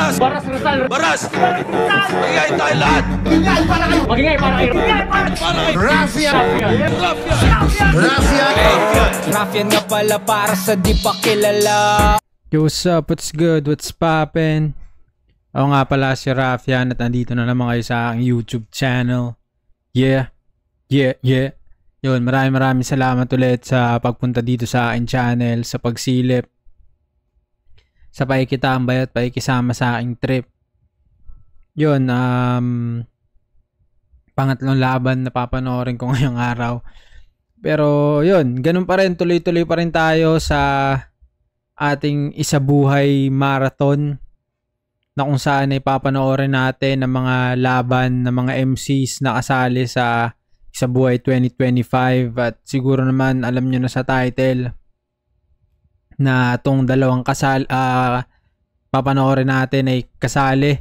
Baras! Baras Rizal! Baras! Magigay tayo lahat! Magingay para kayo! Magingay para kayo! Raffian! Raffian nga pala para sa di pa kilala. Yo, what's up? What's good? What's poppin'? Ako nga pala si Raffian at nandito na naman kayo sa aking YouTube channel. Yeah. Yun, maraming salamat ulit sa pagpunta dito sa aking channel, sa pagsilip, sa paikitambay at paikisama sa aking trip. Yun, pangatlong laban na papanoorin ko ngayong araw. Pero yun, ganun pa rin, tuloy-tuloy pa rin tayo sa ating isabuhay marathon na kung saan ay papanoorin natin ng mga laban ng mga MCs na kasali sa Isabuhay 2025. At siguro naman alam nyo na sa title na itong dalawang papanoorin natin ay kasali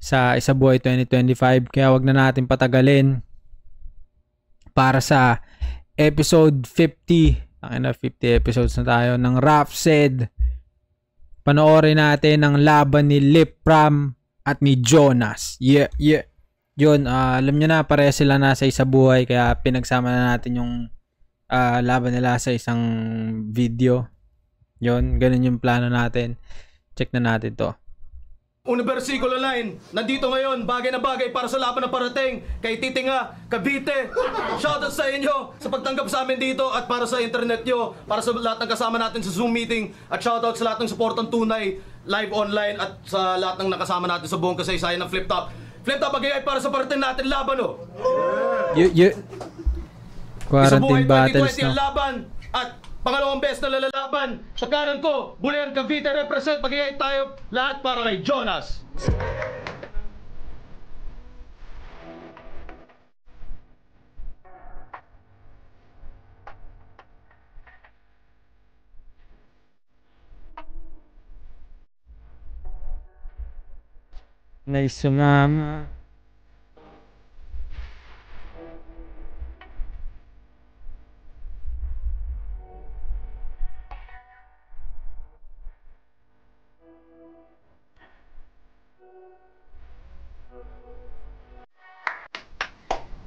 sa Isabuhay 2025. Kaya wag na natin patagalin para sa episode 50. Ang 50 episodes na tayo ng Raf Said. Panoorin natin ang laban ni Lip Ram at ni Jonas. Yeah. Yun, alam nyo na, pareha sila nasa Isabuhay, kaya pinagsama na natin yung laban nila sa isang video. Yun, ganun yung plano natin. Check na natin to. Universal Line, nandito ngayon, bagay na bagay para sa laban na parating kay Titinga, Cavite. Shoutout sa inyo sa pagtanggap sa amin dito at para sa internet nyo, para sa lahat ng kasama natin sa Zoom meeting, at shoutout sa lahat ng supportang tunay, live online, at sa lahat ng nakasama natin sa buong kasaysayan ng Flip Top. Flip Top, bagay para sa parating natin laban, oh. Quarantine battles, no? Ang laban at pangalawang best na lalaban. Sa kanan ko, Bulian Cavite represent. Magigay tayo lahat para kay Jonas. Nice sumama.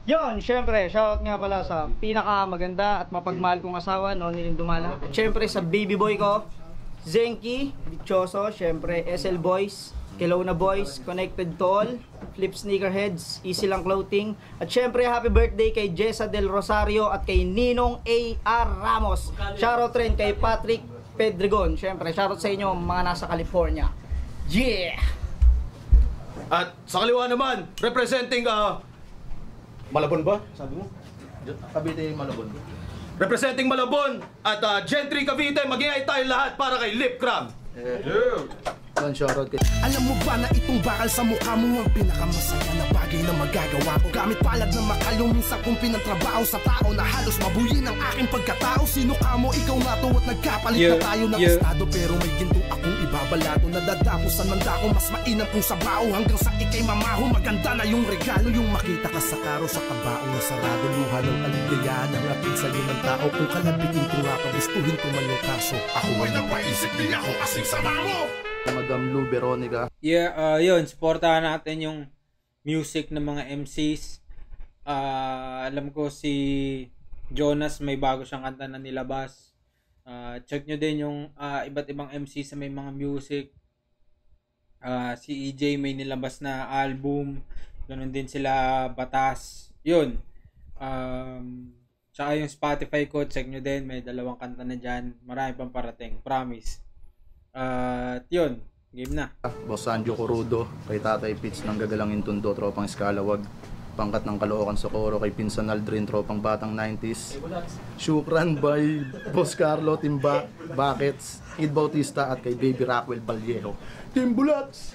Yon, syempre, shoutout nga pala sa pinakamaganda at mapagmahal kong asawa, Noniling Dumala. At syempre sa baby boy ko, Zenki, Dichoso, syempre SL Boys, Kelowna Boys, Connected to All, Flip Sneakerheads, Easy Lang Clothing. At syempre happy birthday kay Jessa Del Rosario at kay Ninong A.R. Ramos. Shoutout rin kay Patrick Pedregon. Syempre, shoutout sa inyo mga nasa California. Yeah! At sa kaliwa naman, representing Malabon ba? Sabi mo? Cavite Malabon. Representing Malabon at Gentry Cavite, magingay tayo lahat para kay Lip Ram. Alam mo ba na itong bakal sa mukha mo ang pinakamasaya na bagay na magagawa ko? Gamit palad na makalong minsan kong pinantrabaho sa tao na halos mabuyin ang aking pagkatao. Sino ka mo? Ikaw na to at nagkapalit na tayo ng estado. Pero may ginto akong ibabalato. Nadadakusan man dako, mas mainam kong sabaw. Hanggang sa ikay mamaho, maganda na yung regalo. Yung makita ka sa karo sa kabao na sarado. Luha ng aligayahan ang atid sa'yo ng tao. Kung kalabitin ko nga, pagustuhin ko man yung kaso. Ako ay napaisip din ako kasing sama mo. Madam Lou Veronica. Yeah, yun, supportahan natin yung music ng mga MCs. Alam ko si Jonas may bago siyang kanta na nilabas. Check nyo din yung iba't ibang MCs sa may mga music. Si EJ may nilabas na album. Ganun din sila Batas. Yun. Tsaka yung Spotify ko, check nyo din. May dalawang kanta na dyan. Marami pang parating. Promise. At yun, game na. Boss Sanjo Corudo, kay Tatay Pitch ng Gagalangin Tundo, tropang Escalawag. Pangkat ng Caloocan Socorro, kay Pinsan Aldrin, tropang Batang 90s. Shukran by Boss Carlo, Timba, Buckets, Id Bautista, at kay Baby Rockwell Vallejo, Team Bulats!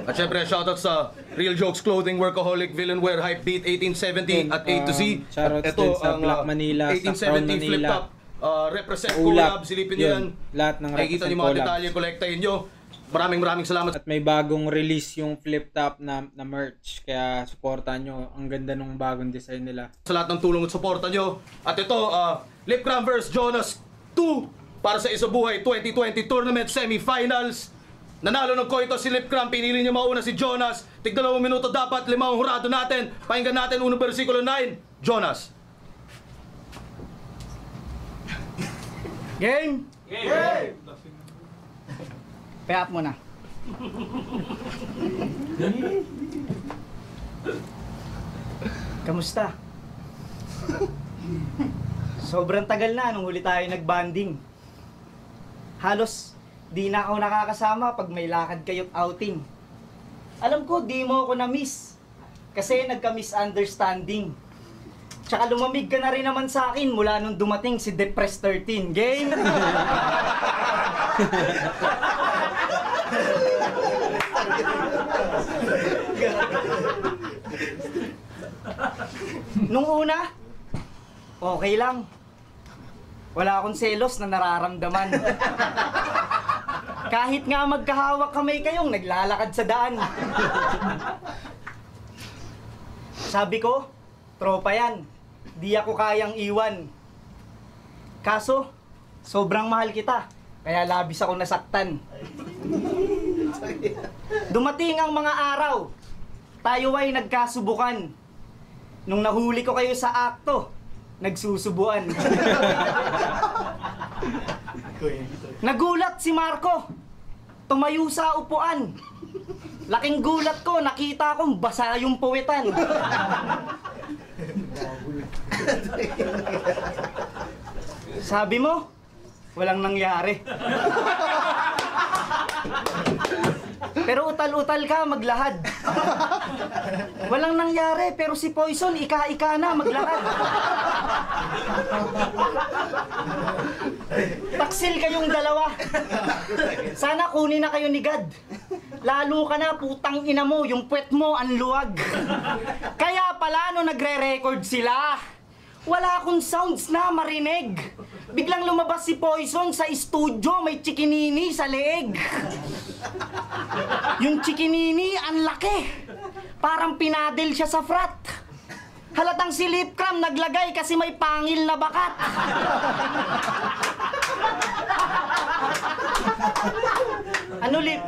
At syempre, shoutout sa Real Jokes Clothing, Workaholic, Villain Wear, Hype Beat, 1870 at A to Z. Shoutouts At ito din sa ang Black Manila, sa Crown 1870 Flip Manila. Top. Represent Ulap. collab, silipin nyo yan. Lahat ng Nakikita nyo mga collabs. detalye, kolektahin nyo. Maraming salamat. At may bagong release yung Flip Top na merch, kaya supportan nyo. Ang ganda ng bagong design nila. Sa lahat ng tulong at suporta nyo. At ito, Lip Ram vs Jonas 2 para sa Isabuhay 2020 Tournament Semifinals. Nanalo ng coin toss si Lipcram, pinili niya mauna si Jonas. Tig 2 minuto dapat, 5 ang hurado natin. Pakinggan natin unang versikulo 9. Jonas. Game! Game! Pay-up mo na. Kamusta? Sobrang tagal na nung huli tayo nag-banding. Halos di na ako nakakasama pag may lakad kayo't outing. Alam ko, di mo ako na-miss. Kasi nagka-misunderstanding. Tsaka lumamig ka na rin naman sa akin mula nung dumating si Depress 13. Game! Nung una, okay lang. Wala akong selos na nararamdaman. Kahit nga magkahawak kamay kayong naglalakad sa daan. Sabi ko, tropa yan. Di ako kayang iwan. Kaso, sobrang mahal kita. Kaya labis ako nasaktan. Dumating ang mga araw. Tayo ay nagkasubukan. Nung nahuli ko kayo sa akto, nagsusubuan. Nagulat si Marco. Tumayo sa upuan. Laking gulat ko, nakita kong basa yung puwetan. Sabi mo, walang nangyari. Pero utal-utal ka maglahad. Walang nangyari, pero si Poison, ika-ika na maglakad. Taksil kayong dalawa. Sana kunin na kayo ni God. Lalo ka na, putang ina mo, yung puwet mo ang luwag. Kaya pala no nagre-record sila, wala akong sounds na marinig. Biglang lumabas si Poison sa studio, may chikinini sa leeg. Yung chikinini, ang laki. Parang pinadil siya sa frat. Halatang si Lipcram naglagay kasi may pangil na bakat. Ano, Lip?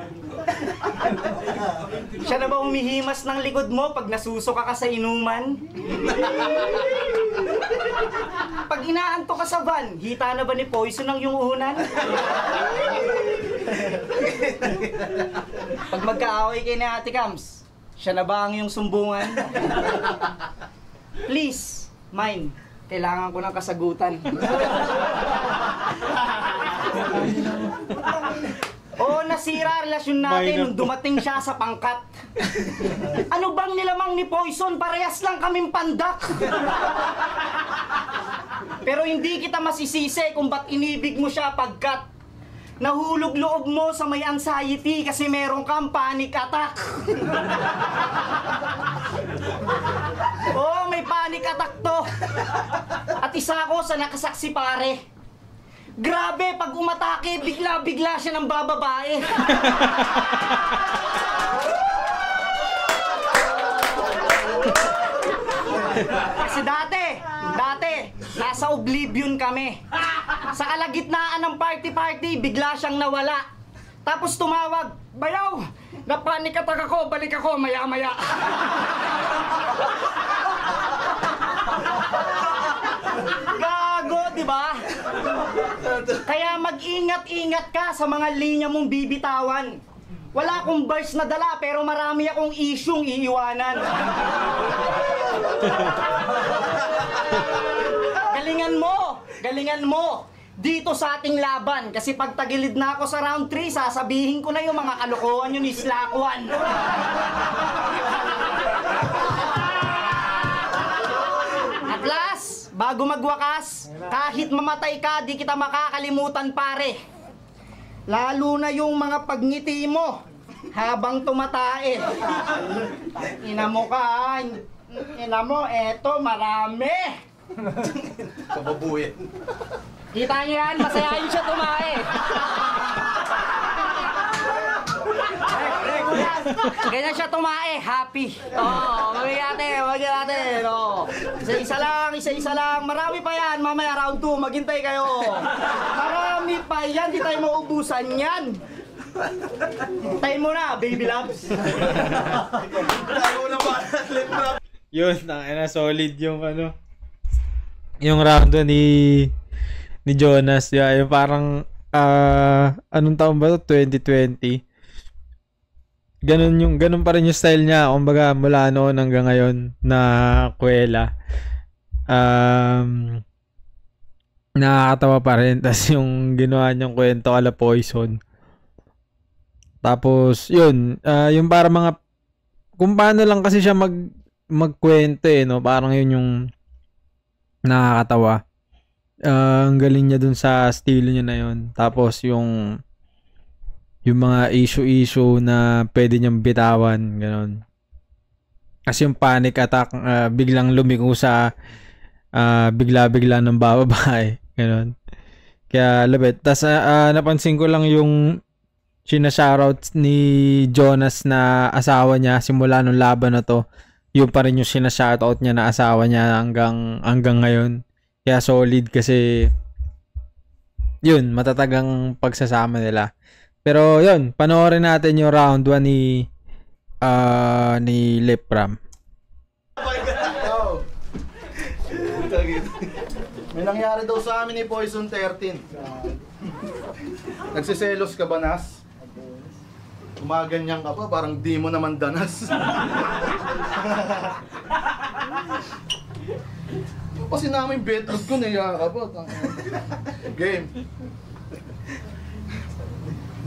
Siya na ba umihimas ng likod mo pag nasusuka ka sa inuman? Pag inaanto ka sa van, hita na ba ni Poison ang yung unan? Pag magkaaway kayo ni Ate Cams, siya na ba ang yung sumbungan? Please, mine. Kailangan ko ng kasagutan. Oo, nasira ang relasyon natin nung dumating siya sa pangkat. Ano bang nilamang ni Poison? Parehas lang kaming pandak. Pero hindi kita masisisi kung ba't inibig mo siya pagkat nahulog loob mo sa may anxiety kasi meron kang panic attack. Oo, may panic attack to. At isa ako sa nakasaksi pare. Grabe, pag umatake, bigla-bigla siya ng bababae. Kasi dati, nasa Oblivion kami. Sa kalagitnaan ng party-party, bigla siyang nawala. Tapos tumawag, "Bayaw, napanik attack ako, balik ako maya-maya." Gago, di ba? Kaya mag-ingat-ingat ka sa mga linya mong bibitawan. Wala akong verse na dala pero marami akong isyung iiwanan. Galingan mo dito sa ating laban kasi pag tagilid na ako sa round 3, sasabihin ko na yung mga kalokohan yun ni Slakwan. At last, bago magwakas, kahit mamatay ka, di kita makakalimutan pare. Lalo na yung mga pagngiti mo habang tumatae. Ina mo ka, ina mo, eto marami. Kababuyan. Kita niyo yan, masayahin siya tumae. Ganyan siya tumae, happy. Magiging natin. Isa-isa lang. Marami pa yan. Mamaya round 2, maghintay kayo. Marami pa yan, di tayo maubusan yan. Tayo mo na, baby loves. Yun, solid yung ano. Yung round 2 ni Jonas. Yung parang anong taon ba to? 2020. Ganun pa rin yung style niya. Kumbaga mula noon hanggang ngayon na kuwela. Nakakatawa pa rin. Tapos yung ginawa niyang kwento ala Poison. Tapos yun, yung para mga kung paano lang kasi siya magkwento no? Parang yun yung nakakatawa. Ang galing niya dun sa estilo niya na yun. Tapos yung mga issue na pwede niyang bitawan, gano'n. Kasi yung panic attack, biglang lumiko sa bigla-bigla ng babae, gano'n. Kaya labit. Tapos napansin ko lang yung sinashoutout ni Jonas na asawa niya simula nung laban na to. Yung pa rin yung sinashoutout niya na asawa niya hanggang ngayon. Kaya solid kasi yun, matatagang pagsasama nila. Pero yun, panoorin natin yung round 1 ni Lepram. May nangyari daw sa amin ni Poison 13. Nagsiselos ka ba, Nas? Gumaganyan ka pa, parang di mo naman danas. Kasi namin betlog ko, naiya ka pa. Game.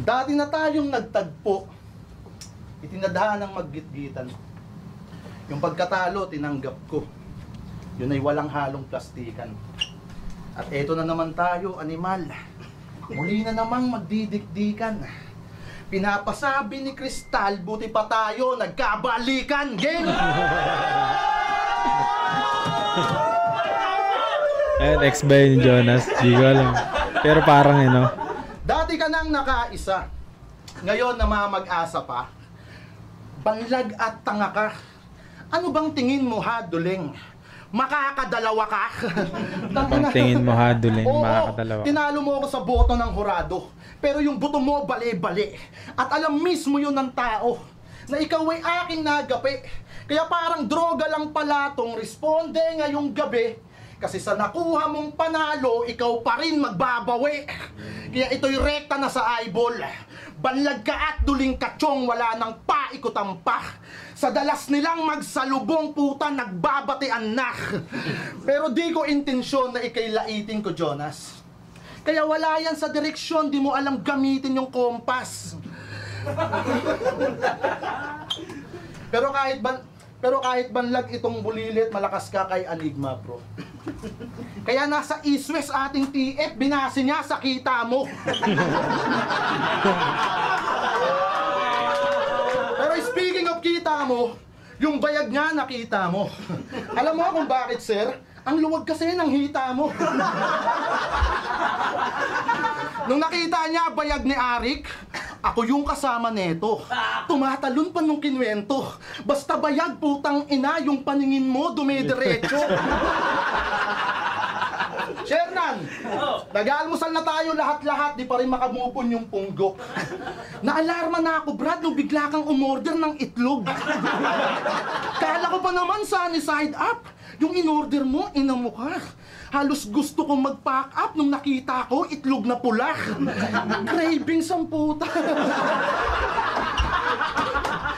Dati na tayong nagtagpo, itinadhana ng maggitgitan. Yung pagkatalo, tinanggap ko. Yun ay walang halong plastikan. At eto na naman tayo, animal. Muli na namang magdidikdikan. Pinapasabi ni Kristal, buti pa tayo, nagkabalikan. Game! Ex ba ni Jonas? Di ko alam. Pero parang Dati ka nang nakaisa, ngayon namamag-asa pa. Banlag at tanga ka. Ano bang tingin mo, Haduling? Makakadalawa ka? Ang tingin mo, Haduling, Oo, makakadalawa. Tinalo mo ako sa boto ng hurado. Pero yung boto mo, bali-bali. At alam mismo yun ng tao, na ikaw ay aking nagapi. Kaya parang droga lang pala tong responde ngayong gabi. Kasi sa nakuha mong panalo, ikaw pa rin magbabawi. Kaya ito'y rekta na sa eyeball. Banlag ka at duling katsong, wala nang paikutan pa. Sa dalas nilang magsalubong puta, nagbabatian na. Pero di ko intensyon na ikay laitin ko, Jonas. Kaya wala yan sa direksyon, di mo alam gamitin yung kompas. Pero kahit banlag itong bulilit, malakas ka kay Aligma, bro. Kaya nasa East-West ating TF, binasi niya sa kita mo. Pero speaking of kita mo, yung bayag nga nakita mo. Alam mo kung bakit, sir? Ang luwag kasi ng hita mo. Nung nakita niya bayag ni Arik, ako yung kasama neto. Tumatalon pa nung kinwento. Basta bayag, putang ina, yung paningin mo dumidiretso. Shernan, nag-aalmusal na tayo lahat-lahat, di pa rin makamupon yung punggok. Naalarma na ako, Brad, nung bigla kang umorder ng itlog. Kala ko pa naman sunny side up. Yung in-order mo, inamukha. Halos gusto kong mag-pack up nung nakita ko itlog na pula. Cravings ang puta.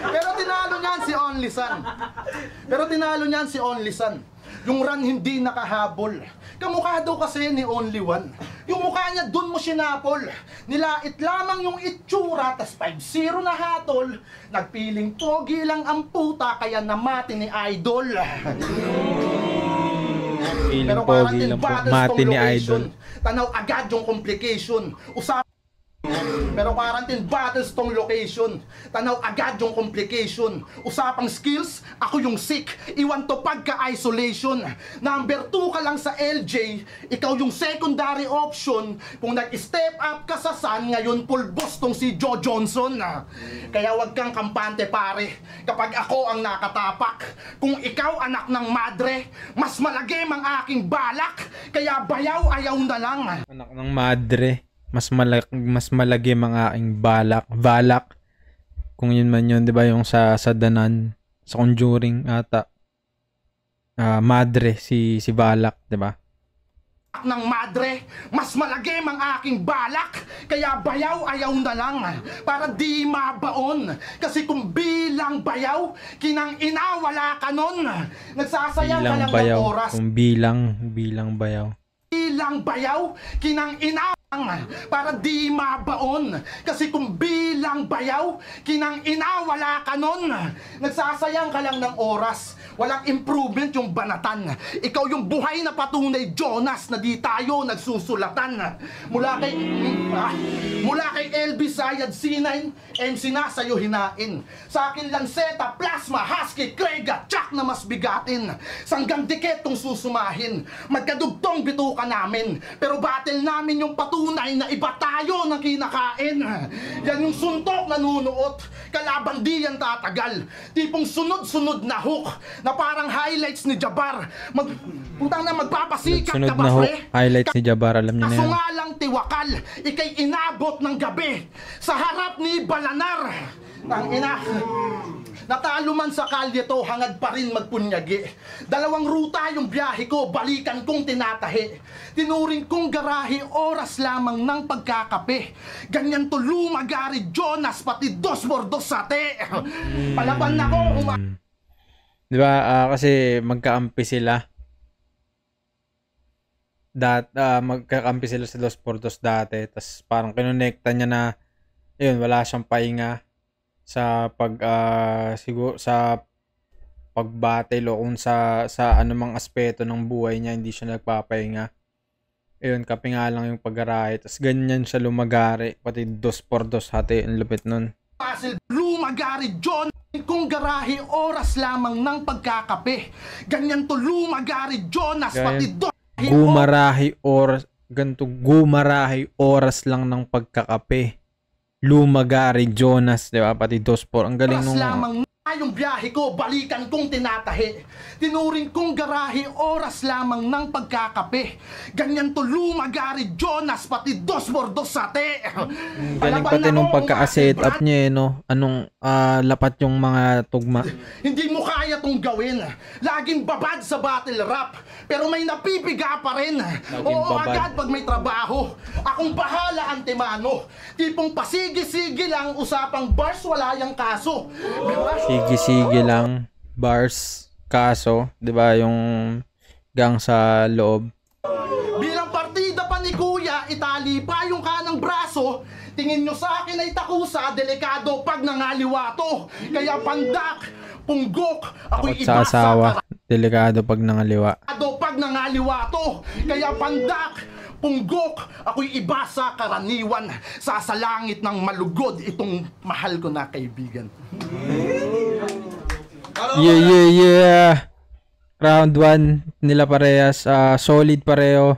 Pero tinalo niyan si Only Son. Yung run hindi nakahabol. Kamukha daw kasi ni Only One. Yung mukha niya dun mo sinapol. Nilait lamang yung itsura, tas 5-0 na hatol. Nagpiling pogi lang ang puta, kaya namati ni Idol. Pero pogi lang po, mati ni Idol. Tanaw agad yung complication. Pero quarantine battles tong location. Tanaw agad yung complication. Usapang skills, ako yung sick. Iwan to pagka-isolation. Number 2 ka lang sa LJ, ikaw yung secondary option. Kung nag-step up ka sa Sun, ngayon pulbos tong si Joe Johnson. Kaya wag kang kampante pare, kapag ako ang nakatapak. Kung ikaw anak ng madre, mas malagim ang aking balak. Kaya bayaw ayaw na lang. Anak ng madre. mas malagim ang aking balak. Kung yun man yun, 'di ba, yung sa Danan, sa Conjuring ata. Madre si Balak, 'di ba? Ng madre, mas malagim ang aking balak, kaya bayaw ayaw na lang para di mabaon. Kasi kung bilang bayaw, kinang ina wala ka nun. Nagsasayang ka lang ng oras. Kung bilang bayaw. Bilang bayaw, kinang ina para di mabaon. Kasi kung bilang bayaw, kinang ina wala ka nun. Nagsasayang ka lang ng oras. Walang improvement yung banatan. Ikaw yung buhay na patunay, Jonas, na di tayo nagsusulatan. Mula kay LB Sayad C9, MC na sa'yo hinain. Sa akin lang Zeta, Plasma, Husky, Craig at Chuck na mas bigatin. Sanggang dikit tong susumahin. Magkadugtong bituka namin. Pero battle namin yung patunay na iba tayo ng kinakain. Yan yung suntok na nunuot. Kalaban di yan tatagal. Tipong sunod-sunod na hook na parang highlights ni Jabbar. Magpapasikat ka ba, pre? Highlights ni Jabbar, alam niyo na yan. Kasungalang tiwakal, ikay inabot ng gabi sa harap ni Balanar. Ang ina, natalo man sa kalye to, hangad pa rin magpunyagi. Dalawang ruta yung biyahe ko, balikan kong tinatahi. Tinuring kong garahe, oras lamang ng pagkakape. Ganyan to lumagari, Jonas, pati dos bordos sate. Palaban na ko, diba, kasi magkaampi sila. Magkakampi sila sa Dos Portos dati. Tapos parang kinonekta niya na, yun, wala siyang pahinga sa siguro sa pag-battle o kung sa anumang aspeto ng buhay niya, hindi siya nagpapahinga. Ayun, kape nga lang yung pag-garahe. Tapos ganyan siya lumagari. Pati Dos Portos hati, ang lupit nun. Lumagari, John. Kung garahe, oras lamang ng pagkakape. Ganyan to lumagari, Jonas, pati gumarahi oras lang ng pagkakape. Lumagari, Jonas, di ba? Pati Dos por. Ang galing nung... lamang yung biyahe ko, balikan kong tinatahi. Tinuring kong garahe, oras lamang ng pagkakape. Ganyan to lumagari, Jonas, pati Dos bordos sate. Galing pati nung pagka-set up niya, no? Anong lapat yung mga tugma. Hindi mo kaya tong gawin. Laging babad sa battle rap. Pero may napipiga pa rin. Oo, agad pag may trabaho. Akong bahala, Antemano. Tipong pasigi-sige lang, usapang bars, wala yang kaso. Sige lang, bars, kaso, 'di ba, yung gang sa loob. Bilang partida pa ni Kuya, itali pa yung kanang braso. Tingin nyo sa akin ay takusa, delikado pag nangaliwato. Kaya pandak, punggok, ako'y sa asawa, delikado pag nangaliwa. Pag nangaliwato, kaya pandak, punggok, ako'y iba sa karaniwan. Sa langit ng malugod itong mahal ko na kaibigan. Yeah. Round 1 nila parehas, solid pareho.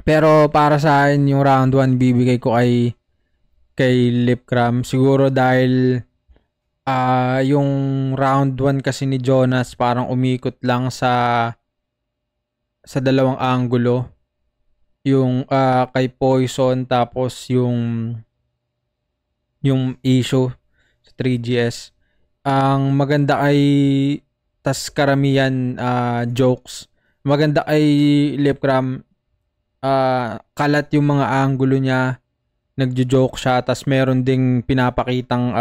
Pero para sa akin yung round 1 bibigay ko kay Lipcram. Siguro dahil yung round 1 kasi ni Jonas parang umikot lang sa dalawang anggulo. Yung kay Poison, tapos yung issue sa 3GS. Ang maganda ay tas karamihan jokes. Maganda ay Lipcram, kalat yung mga angulo niya, nagjo-joke siya, tas meron ding pinapakitang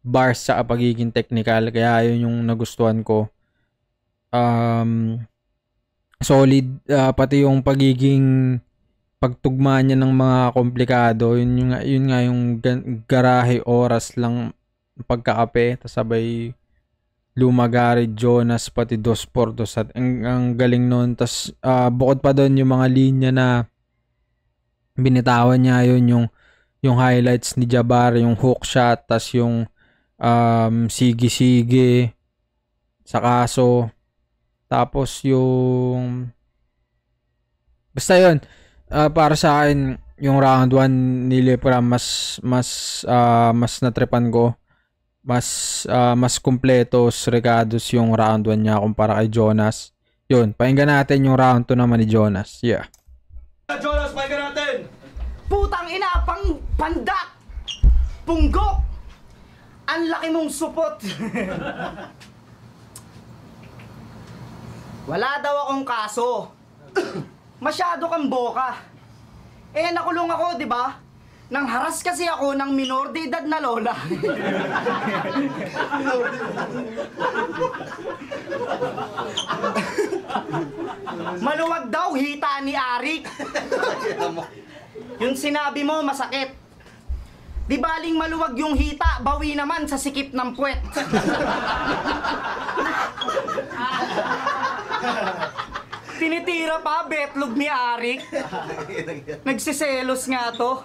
bars sa pagiging technical, kaya yun yung nagustuhan ko. Solid, pati yung pagiging pagtugma niya ng mga komplikado, yun nga yung garahe, oras lang pagkakape, tas sabay lumagari, Jonas, pati Dos Portos, at ang galing nun. Tas bukod pa doon yung mga linya na binitawan niya, yun yung highlights ni Jabbar, yung hook shot, tas yung sige sa kaso, tapos yung basta yun, para sa akin yung round 1 ni Lipcram mas natripan ko. Mas kumpletos, regados yung round 1 niya kumpara kay Jonas. Yun, pakinggan natin yung round 2 naman ni Jonas. Yeah. Jonas, pakinggan natin! Putang ina, pandak! Punggok! Ang laki mong supot! Wala daw akong kaso. Masyado kang boka. Eh, nakulong ako, di ba? Nang haras kasi ako ng minor de edad na lola. Maluwag daw hita ni Arik. Yung sinabi mo masakit. Di baling maluwag yung hita, bawi naman sa sikip ng puwet. Tinitira pa betlog ni Arik. Nagsiselos nga to.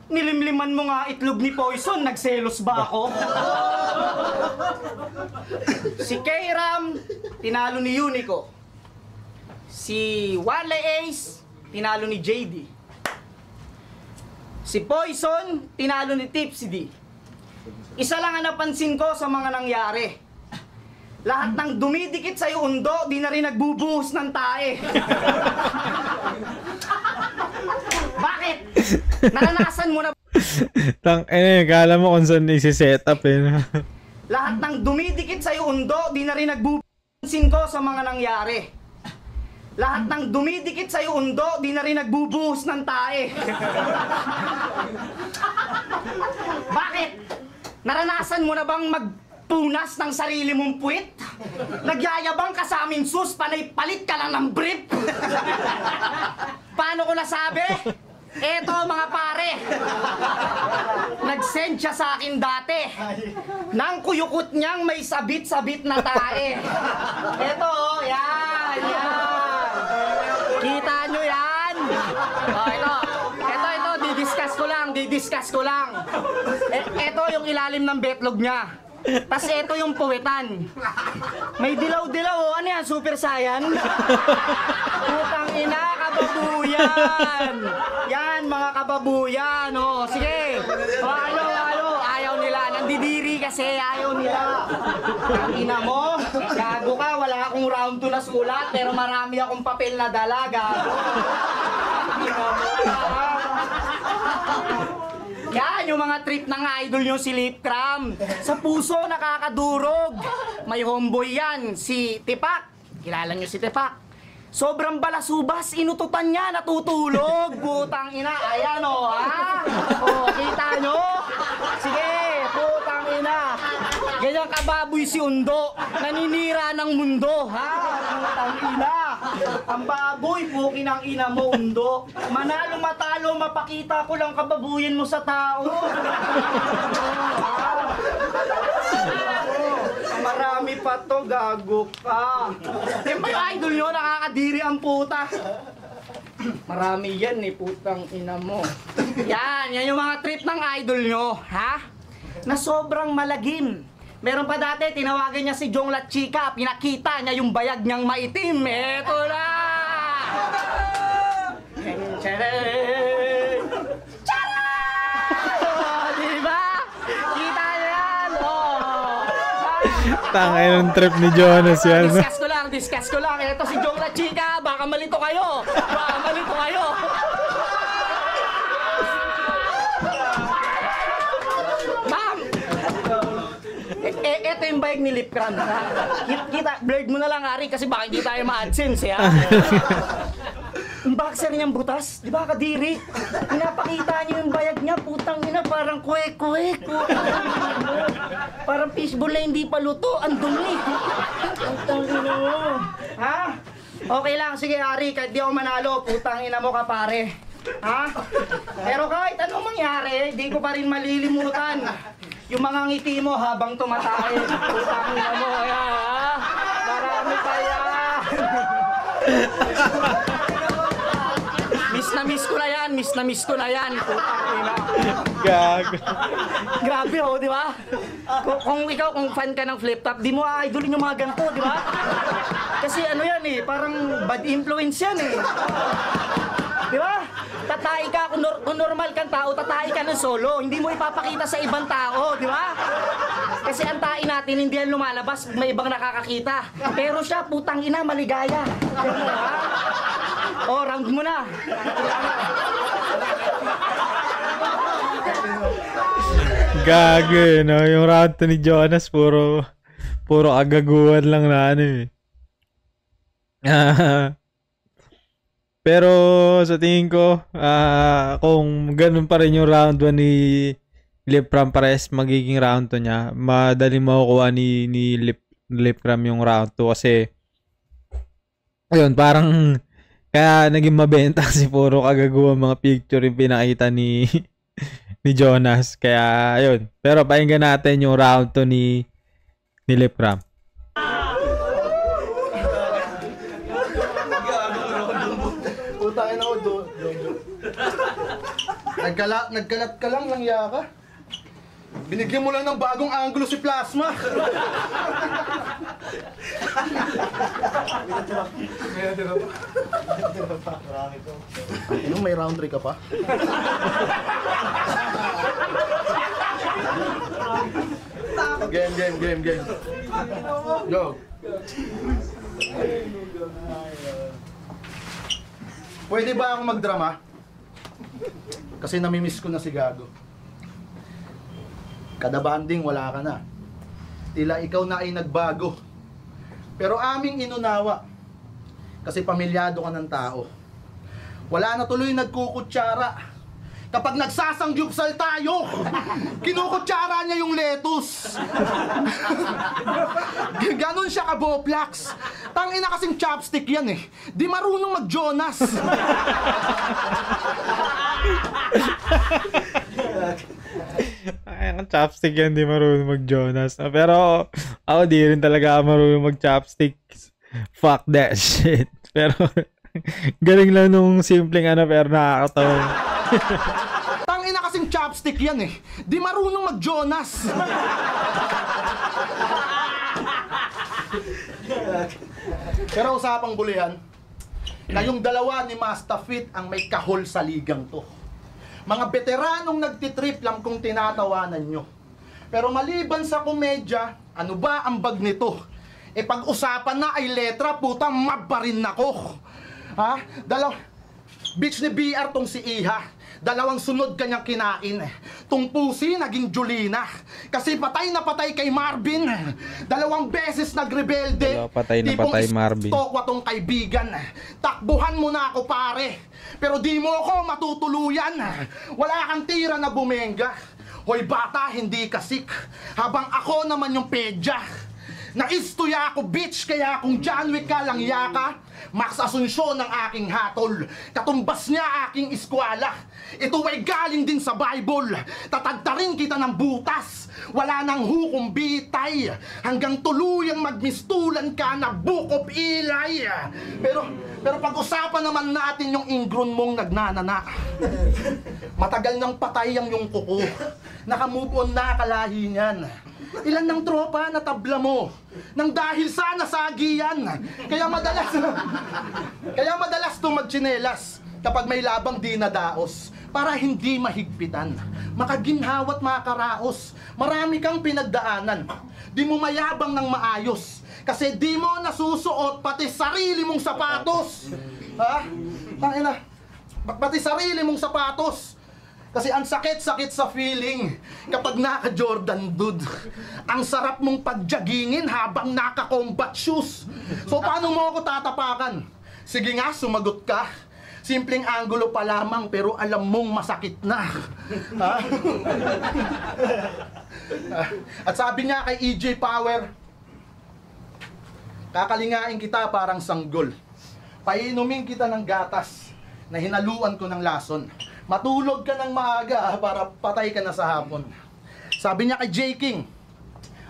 Nilimliman mo nga itlog ni Poison, nagselos ba ako? Si K-Ram, tinalo ni Unico. Si Wale Ace, tinalo ni JD. Si Poison, tinalo ni Tipsy D. Isa lang ang napansin ko sa mga nangyari. Lahat ng dumidikit sa'yo undo, di na rin nagbubuhos ng tae. Bakit? Naranasan mo na kala mo kung saan isi-set up eh. lahat ng dumidikit sa'yo undo, di na rin nagbubuhos ko sa mga nangyari. Lahat ng dumidikit sa'yo undo, di na rin nagbubuhos ng tae. Bakit? Naranasan mo na bang magpunas ng sarili mong puwit? Nagyayabang ka sa aming sus, panay palit ka lang ng brief. Paano ko nasabi? Eto mga pare, nag-send siya sa akin dati nang kuyukot niyang may sabit-sabit na tae. Eto, yan. Kita nyo yan? Oh, ito, didiscuss ko lang. Ito yung ilalim ng betlog niya. Tas ito yung puwetan. May dilaw-dilaw, oh. Ano yan? Super Saiyan? Putang ina, kababuyan! Yan, mga kababuyan, oh. Sige. Oh, ayaw nila. Nandidiri kasi, ayaw nila. Ang ina mo, gago ka. Wala akong round 2 na sulat, pero marami akong papel na dala, gago. Ina mo, yan, yung mga trip ng idol nyo si Lipcram. Sa puso nakakadurog. May homeboy yan, si Tipak. Kilala nyo si Tipak. Sobrang balasubas, inututan niya, natutulog. Putang ina, ayan o, ha? O, kita nyo? Sige, putang ina. Ganyan kababoy si Undo, naninira ng mundo, ha? Putang ina. Ang baboy, pukin ang ina mo, Undo. Manalo matalo, mapakita ko lang kababuyan mo sa tao. Marami pa to, gago ka. Yan ba yung idol nyo? Nakakadiri ang puta. Marami yan eh, putang ina mo. Yan yung mga trip ng idol nyo, ha? Na sobrang malagim. Meron pa dati, tinawagan niya si Jong La Chica, pinakita niya yung bayag niyang maitim. Eto na! Diba? Kita niyo yan! Tangay ng trip ni Jonas yan. Discuss ko lang. Ito si Jong La Chica, baka malito kayo. Ma'am! Ito yung bayag ni Lipcram. Kita, blurred mo na lang, Ari, kasi baka hindi tayo ma-AdSense, ha? Yung boxer niyang butas, di ba kadiri? Pinapakita niyo yung bayag niya, putang ina, parang kwek-kwek. Parang fishbowl na hindi pa luto, ang dumi. Putang ina mo. Ha? Okay lang, sige Ari, kahit di ako manalo, putang ina mo ka pare. Ha? Pero kahit anong mangyari, di ko pa rin malilimutan yung mga ngiti mo habang tumatay. Putang ina mo, ha? Marami pa yan. Miss na miss ko na yan. Putang ina. Gago. Grabe oh, di ba? Kung ikaw, kung fan ka ng flip top, di mo idolin yung mga ganito, di ba? Kasi ano yan eh, parang bad influence yan eh. Di ba? Tatay ka, kung normal kang tao, tatay ka ng solo. Hindi mo ipapakita sa ibang tao, di ba? Kasi ang tae natin, hindi yan lumalabas, may ibang nakakakita. Pero siya, putang ina, maligaya. Oh, round mo na. Gago eh, no? Yung round 2 ni Jonas, puro agaguhan lang na ano eh. Pero sa tingin ko, kung ganun pa rin yung round 1 ni Lipram, pares magiging round 2 niya. Madaling makukuha ni Lipram yung round 2 kasi ayun, parang kaya naging mabenta kasi puro kagaguhan mga picture yung pinakita ni Jonas. Kaya ayun. Pero pakinggan natin yung round 2 ni Lipram. Utangin ako doon. Nagkalat ka lang yaka. Binigyan mo lang ng bagong angulo si Plasma. Ano, may round 3 ka pa? Game. Go. Pwede ba akong magdrama? Kasi namimiss ko na si Gago. Kada banding wala ka na. Tila ikaw na ay nagbago. Pero aming inunawa. Kasi pamilyado ka ng tao. Wala na tuloy nagkukutsara. Kapag nagsasangyupsal tayo, kinukutsara niya yung lettuce. Ganon siya ka-boplax. Tangina kasing chopstick yan eh. Di marunong mag-Jonas. Ay, ang chopstick yan, di marunong mag-Jonas. Pero ako di rin talaga marunong mag-chopsticks. Fuck that shit. Pero galing lang nung simpleng ano, pero nakakatawa. Tangina kasing chopstick yan eh. Di marunong mag-Jonas. Pero usapang bulihan, ngayong dalawa ni Master Fit ang may kahol sa ligang to. Mga veteranong nagtitrip lang kung tinatawanan nyo. Pero maliban sa komedya, ano ba ang bag nito? E pag-usapan na ay letra, puta, mabarin ako. Ha? Bitch ni BR tong si Iha. Dalawang sunod kanyang kinain. Tung Pusi naging Julina. Kasi patay na patay kay Marvin. Dalawang beses nagrebelde. Patay na patay Marvin. Tipong tong kaibigan. Takbuhan mo na ako pare. Pero di mo ako matutuluyan. Wala kang tira na bumenga. Hoy bata, hindi kasik. Habang ako naman yung pedya. Naistuya ako bitch, kaya kung John Wick ka lang yaka, Max Asunsyon ang aking hatol. Katumbas niya aking eskwala. Ito ay galing din sa Bible. Tatagtarin kita ng butas. Wala nang hukom bitay. Hanggang tuluyang magmistulan ka na book of Eli. Pero pag-usapan naman natin yung ingron mong nagnanana. Matagal nang patay ang yung kuko. Nakamove on na kalahi niyan. Ilan ng tropa na tabla mo nang dahil sa nasagiyan. Kaya madalas to magtsinelas kapag may labang di nadaos para hindi mahigpitan. Makaginhawat makaraos. Marami kang pinagdaanan. Di mo mayabang ng maayos kasi di mo nasusuot pati sarili mong sapatos. Ha? Tangina. Pati sarili mong sapatos. Kasi ang sakit-sakit sa feeling kapag naka-Jordan, dude. Ang sarap mong pagjagingin habang naka-combat shoes. So paano mo ako tatapakan? Sige nga, sumagot ka. Simpleng anggulo pa lamang pero alam mong masakit na. Ha? At sabi niya kay EJ Power, kakalingain kita parang sanggol. Painumin kita ng gatas na hinaluan ko ng lason. Matulog ka ng maaga para patay ka na sa hapon. Sabi niya kay J. King,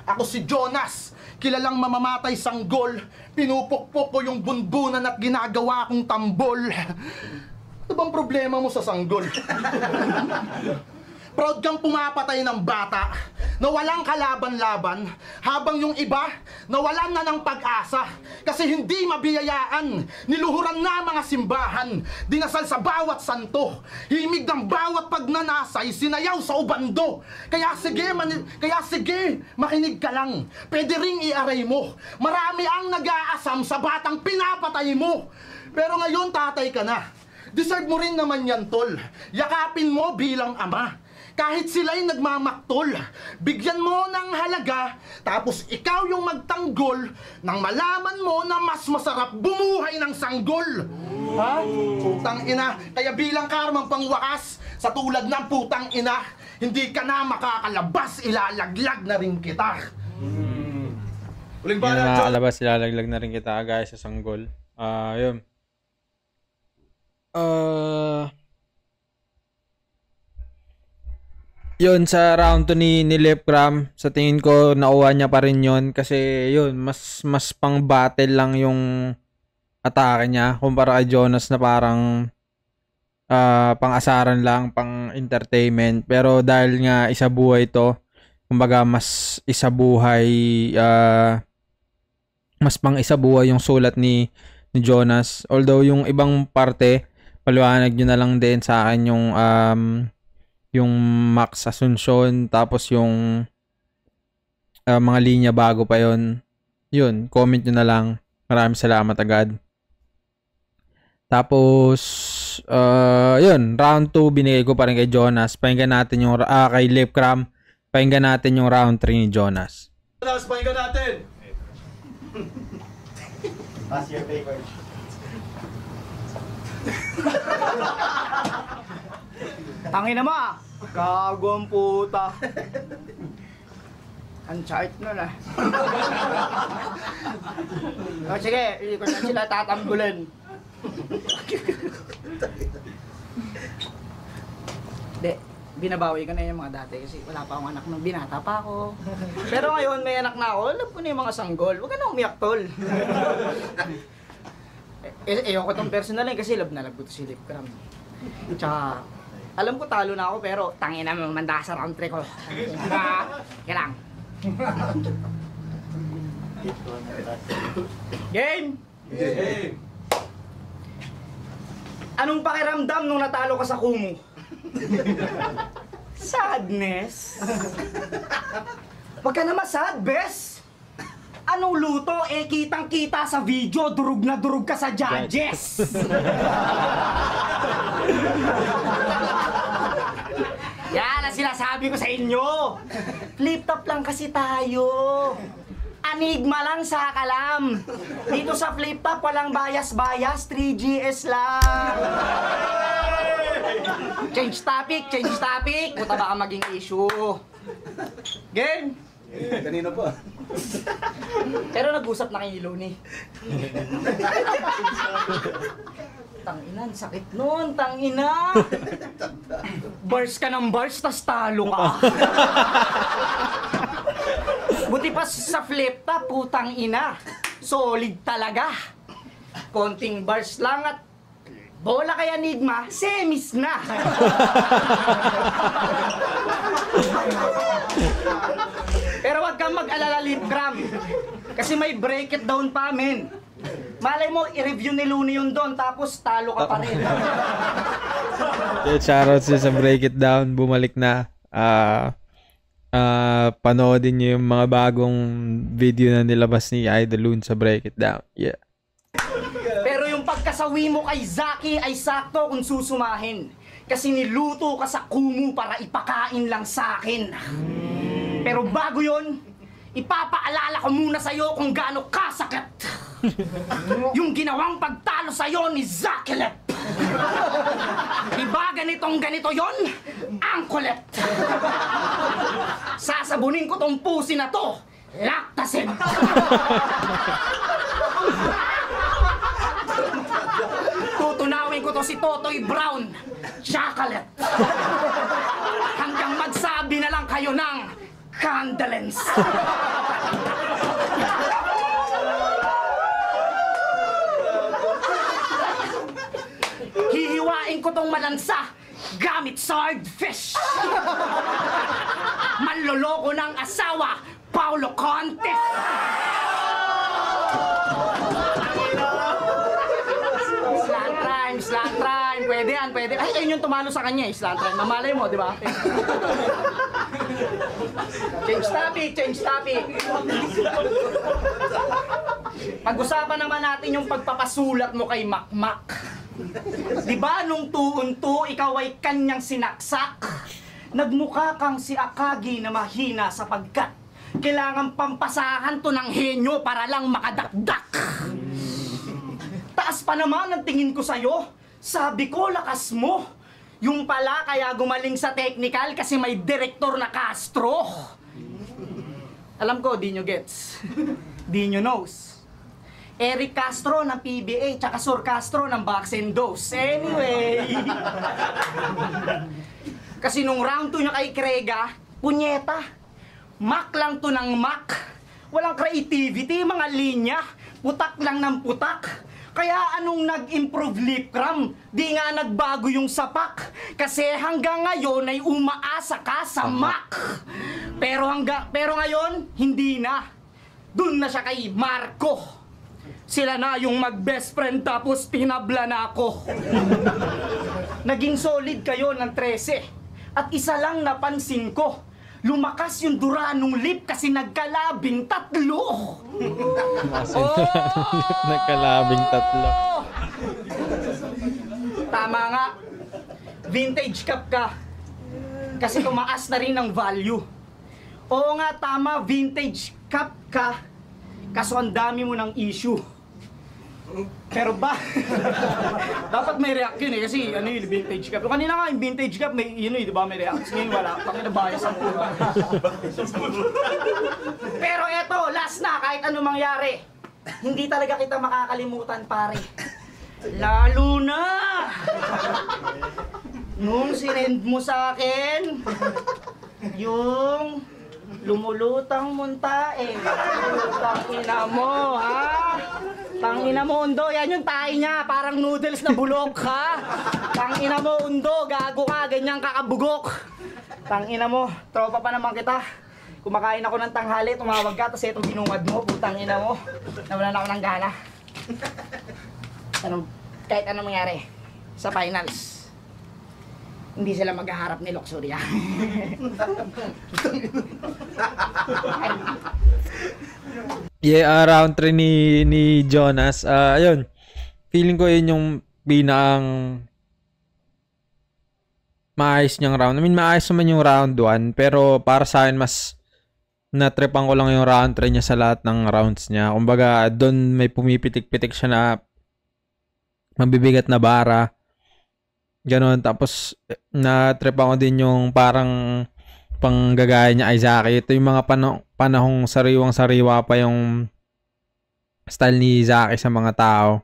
ako si Jonas, kilalang mamamatay sanggol. Pinupukpok ko yung bunbunan at ginagawa kong tambol. Ano bang problema mo sa sanggol? Proud kang pumapatay ng bata na walang kalaban-laban habang yung iba nawalan na ng pag-asa kasi hindi mabiyayaan. Niluhuran na mga simbahan, dinasal sa bawat santo, himig ng bawat pagnanasay, sinayaw sa ubando. Kaya sige, makinig ka lang. Pwede ring i-aray mo. Marami ang nag-aasam sa batang pinapatay mo. Pero ngayon tatay ka na. Deserve mo rin naman yan, tol. Yakapin mo bilang ama. Kahit sila'y nagmamaktol, bigyan mo ng halaga, tapos ikaw yung magtanggol nang malaman mo na mas masarap bumuhay ng sanggol. Ha? Putang ina, kaya bilang karmang pangwakas, sa tulad ng putang ina, hindi ka na makakalabas, ilalaglag na rin kita. Uling Hindi bala, na John. makakalabas, ilalaglag na rin kita guys sa sanggol. Yun. Yun, sa round 2 ni Lepgram, sa tingin ko nakuha niya pa rin yun kasi yun, mas pang battle lang yung atake niya kumpara kay Jonas na parang pang-asaran lang, pang entertainment. Pero dahil nga isa buhay to, kumbaga mas isa buhay, mas pang isa buhay yung sulat ni Jonas. Although yung ibang parte, paliwanag nyo na lang din sa akin yung Max Asuncion, tapos yung mga linya bago pa yon. Yun, comment nyo na lang. Maraming salamat agad. Tapos, yun, round 2 binigay ko pa rin kay Jonas. Pakinggan natin yung, kay Lepgram. Pakinggan natin yung round 3 ni Jonas. Jonas, pakinggan natin. Pass your paper. Tangina mo ah! Gago ang puta. Ang chart nun ah. O sige, hindi ko na sila tatambulin. Hindi, binabawi ko na yung mga dati kasi wala pa akong anak nung binata pa ako. Pero ngayon may anak na ako, alam ko na yung mga sanggol. Huwag ka na umiyak, tol. Ayoko itong personal kasi love na love ko ito si Lepgram. Tsaka, alam ko talo na ako pero tangina mo manda sa round 3 ko. Kaya lang. Game! Game! Anong pakiramdam nung natalo ka sa Kumu? Sadness? Wag ka na masad, bes! Anong luto? Eh, kitang-kita sa video, durug na durug ka sa judges! Yan ang sinasabi ko sa inyo! Flip-top lang kasi tayo! Anigma lang sa kalam! Dito sa flip-top, walang bias-bias, 3GS lang! Change topic, change topic! Buta baka maging issue! Game! Kanina pa. Pero nag-usap na kay Loni. Tanginan, sakit nun, tangina! Bars ka ng bars, tas talo ka. Buti pa sa flip top, putang ina. Solid talaga. Konting bars lang at bola kay Enigma, semis na. Pero wag kang mag-alala, Lepgram. Kasi may break it down pa, men. Malay mo, i-review ni Looney yun doon, tapos talo ka pa rin. Shoutout sa Break It Down. Bumalik na. Panoodin nyo yung mga bagong video na nilabas ni Idol Loon sa Break It Down. Yeah. Pero yung pagkasawi mo kay Zaki ay sakto kung susumahin. Kasi niluto ka sa Kumu para ipakain lang sa akin. Pero bago yon, ipapaalala ko muna sa'yo kung gaano kasakit yung ginawang pagtalo sa'yo ni Zakilep. Diba ganito yon? Ang kulit. Sasabunin ko tong pusi na to. Laktasin. Tutunawin ko to si Totoy Brown. Chocolate. Hanggang magsabi na lang kayo ng condolence. Hihiwain ko tong malansa gamit swordfish. Manloloko ng asawa, Paulo Conte. Slant rhyme. Pwede yan, pwede. Ay, ayun yung tumalo sa kanya eh, slant rhyme. Mamalay mo, di ba? Change topic. Pag-usapan naman natin yung pagpapasulat mo kay Makmak. Di ba nung 2-on-2, ikaw ay kanyang sinaksak? Nagmukha kang si Akagi na mahina sapagkat kailangan pampasahan to ng henyo para lang makadakdak. Taas pa naman ang tingin ko sa'yo. Sabi ko, lakas mo. Yung pala kaya gumaling sa technical kasi may direktor na Castro. Alam ko, di nyo gets. Di nyo knows. Eric Castro ng PBA, tsaka Sir Castro ng Box and Dose. Anyway. Kasi nung round 2 niya kay Krega, punyeta. Mac lang to ng Mac. Walang creativity, mga linya. Putak lang ng putak. Kaya anong nag-improve lip cram? Di nga nagbago yung sapak. Kasi hanggang ngayon ay umaasa ka sa Mac. Pero ngayon, hindi na. Dun na siya kay Marco. Sila na yung mag-best friend tapos tinabla na ako. Naging solid kayo ng 13. At isa lang napansin ko, lumakas yung dura nung lip kasi nagkalabing 3. Nagkalabing 3. Tama nga. Vintage cup ka. Kasi tumaas na rin ang value. Oo nga, tama. Vintage cup ka. Kaso ang dami mo ng issue. Pero ba? Dapat may react yun eh. Kasi ano yung vintage cup. Kanina nga yung vintage cup, may yun eh, di ba? May react. Ngayon wala. Pakina bias ang puta. Pero eto, last na. Kahit ano mangyari. Hindi talaga kita makakalimutan, pare. Lalo na! Nung sinend mo sa akin, yung lumulutang muntae. Tangina mo, ha? Tangina mo, Undo. Yan yung tayo niya. Parang noodles na bulok, ha? Tangina mo, Undo. Gago ka. Ganyan kakabugok. Tangina mo. Tropa pa naman kita. Kumakain ako ng tanghali, tumawag ka, tapos itong binungad mo. Putangina mo. Nawalan ako ng gana. Kahit anong mangyari sa finals, hindi sila maghaharap ni Luxuria. Yeah, round 3 ni Jonas. Ayun. Feeling ko yun yung pinang maayos niyang round. I mean, maayos naman yung round 1. Pero para sa akin, mas natripan ko lang yung round 3 niya sa lahat ng rounds niya. Kumbaga, doon may pumipitik-pitik siya na mabibigat na bara. Ganon. Tapos, natripan ko din yung parang panggagaya niya Izaki. Ito yung mga panahong sariwang-sariwa pa yung style ni Izaki sa mga tao.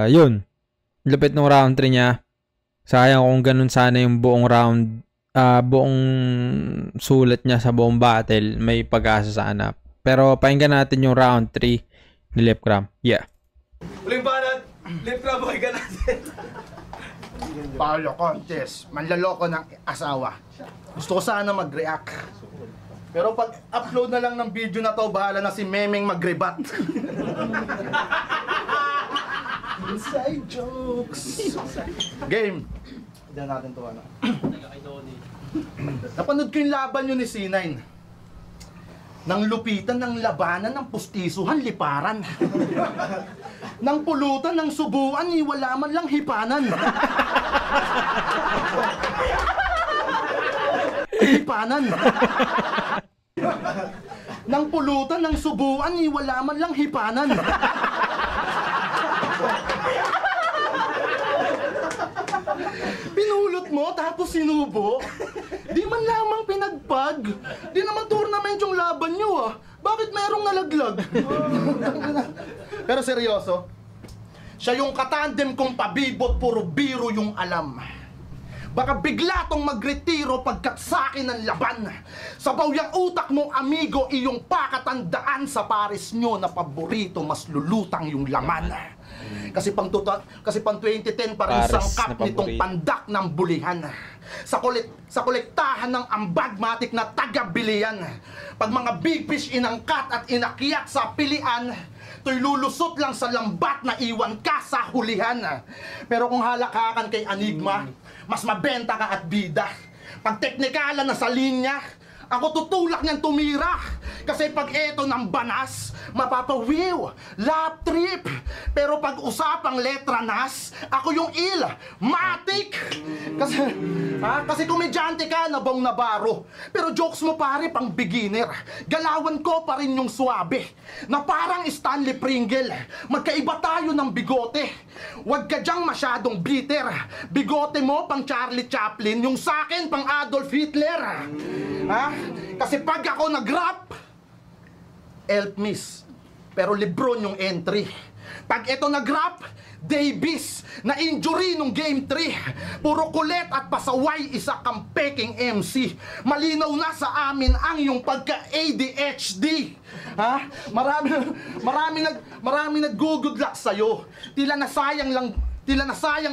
Yun. Lupit ng round 3 niya. Sayang kung ganun sana yung buong round, buong sulat niya sa buong battle. May pag-asa sana. Pero pakinggan natin yung round 3 ni Lipcram. Yeah. Uling banat, Lipcram, pakinggan natin. Paolo Contes, manlaloko ng asawa. Gusto ko sana mag-react. Pero pag upload na lang ng video na to, bahala na si Memeng mag-rebat. Inside jokes. Game. Hindi natin to ano. Napanood ko yung laban yun ni C9. Nang lupitan ng labanan ng pustisuhan, liparan. Nang pulutan ng subuan, wala man lang hipanan. Hipanan. Nang pulutan ng subuan, wala man lang hipanan. Pinulot mo tapos sinubo? Di man lamang pinagpag. Di naman tournament yung laban nyo ah. Bakit merong nalaglag? Pero seryoso, siya yung katandem kong pabibot, puro biro yung alam. Baka bigla tong magretiro pagkat sa akin ang laban. Sabaw yung utak mo, amigo, iyong pakatandaan sa pares nyo na paborito, mas lulutang yung laman. Kasi pang 2010 pa rin sangkap nitong pandak ng bulihan. Sa kolektahan ng ambagmatic na taga-bilian. Pag mga big fish inangkat at inakyat sa pilian, to'y lulusot lang sa lambat na iwan ka sa hulihan. Pero kung halakakan kay Enigma, mas mabenta ka at bida. Pag teknikalan na sa linya, ako tutulak niyang tumira. Kasi pag eto ng banas, mapapawiw, lap trip. Pero pag usapang letra nas, ako yung matik. Kasi komedyante ka, nabong nabaro. Pero jokes mo pare, pang beginner. Galawan ko pa rin yung suabe, na parang Stanley Pringle. Magkaiba tayo ng bigote. Huwag ka dyang masyadong bitter. Bigote mo pang Charlie Chaplin, yung sakin pang Adolf Hitler. Kasi pag ako nag-rap, help miss, pero Lebron yung entry. Pag ito nag-rap, Davis, na injury nung game 3. Puro kulit at pasaway, isa kang peking MC. Malinaw na sa amin ang yung pagka-ADHD. Marami nag-good luck sa'yo. Tila na sayang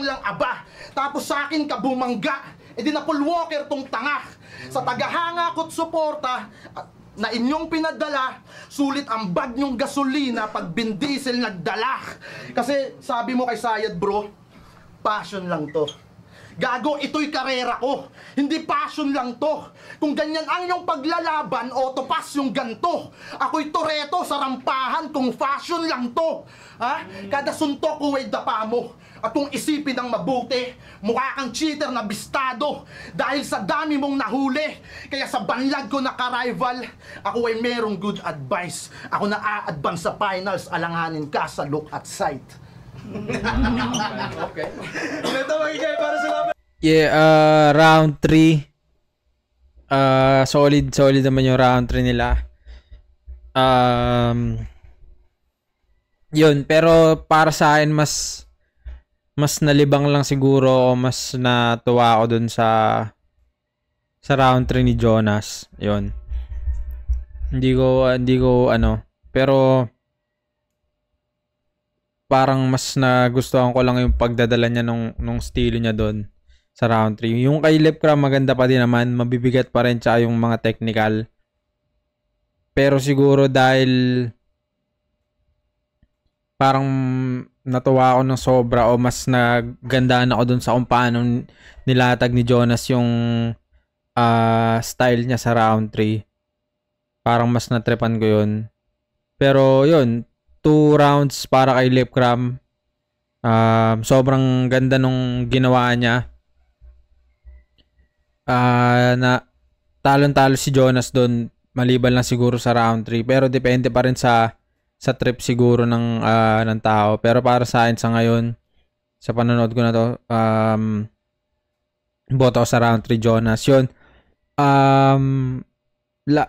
lang aba. Tapos sa akin ka bumangga. Di na Paul Walker tong tanga. Sa tagahanga ko't suporta na inyong pinadala, sulit ang bag nyong gasolina pag bindiesel nagdala. Kasi sabi mo kay Sayad bro, passion lang to. Gago, ito'y karera ko. Hindi passion lang to. Kung ganyan ang yung paglalaban, autopass yung ganto. Ako'y Toretto sa rampahan kung fashion lang to. Kada suntok ko ay dapa mo. At kung isipin ng mabuti, mukha kang cheater na bistado. Dahil sa dami mong nahuli. Kaya sa banlag ko na ka-rival, ako ay merong good advice. Ako na a-advance sa finals, alanganin ka sa look at sight. Okay. Ito magigay para sa laban. Yeah, round 3. Solid naman yung round 3 nila. Yun, pero para sa akin mas nalibang lang siguro o mas natuwa ako dun sa round 3 ni Jonas. Yun. Hindi ko pero parang mas nagustuhan ko lang yung pagdadala niya nung estilo niya doon sa round 3. Yung kay Lepcram maganda pa din naman, mabibigat pa rin tsaka yung mga technical. Pero siguro dahil parang natuwa ako ng sobra o mas nagandaan ako doon sa kung paano nilatag ni Jonas yung style niya sa round 3. Parang mas natrepan ko yun. Pero yun, 2 rounds para kay Lepcram. Sobrang ganda nung ginawa niya. Na talon-talo si Jonas doon, maliban lang siguro sa round 3. Pero depende pa rin sa trip siguro ng tao. Pero para sa akin sa ngayon, sa panonood ko na to, boto sa round 3 Jonas. Yun.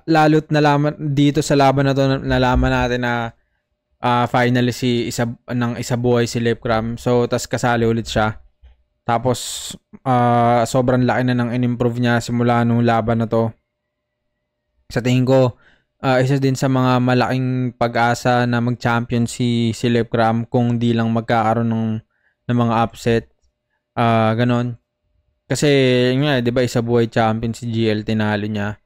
Lalo't nalaman dito sa laban na to, nalaman natin na finally isa buhay si Lepcram. So, tas kasali ulit siya. Tapos, sobrang laki na ng in-improve niya simula nung laban na to. Sa tingin ko, isa din sa mga malaking pag-asa na mag-champion si Lepcram kung di lang magkakaroon ng mga upset. Ganon. Kasi, di ba, isa buhay champion si GL, tinalo niya.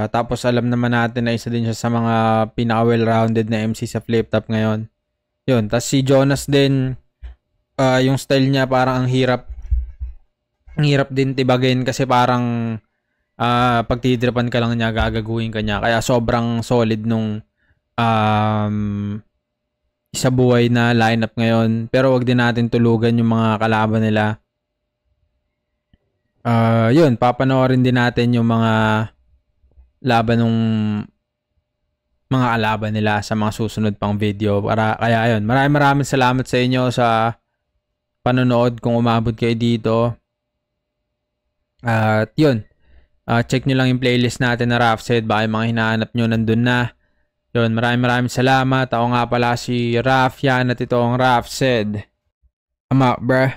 Tapos alam naman natin na isa din siya sa mga pinaka-well-rounded na MC sa flip top ngayon. Yun, tas si Jonas din, yung style niya parang ang hirap din tibagin kasi parang pag titripan ka lang niya, gagaguhin ka niya. Kaya sobrang solid nung isa buhay na lineup ngayon. Pero wag din natin tulugan yung mga kalaban nila. Yun, papanoorin din natin yung mga laban ng mga kalaban nila sa mga susunod pang video. Kaya yun, maraming salamat sa inyo sa panonood kung umabot kayo dito. At yun, check nyo lang yung playlist natin na Rafsed. Baka yung mga hinahanap nyo nandun na. Yun, maraming salamat. Ako nga pala si Raf yan at ito ang Rafsed. I'm out, bruh.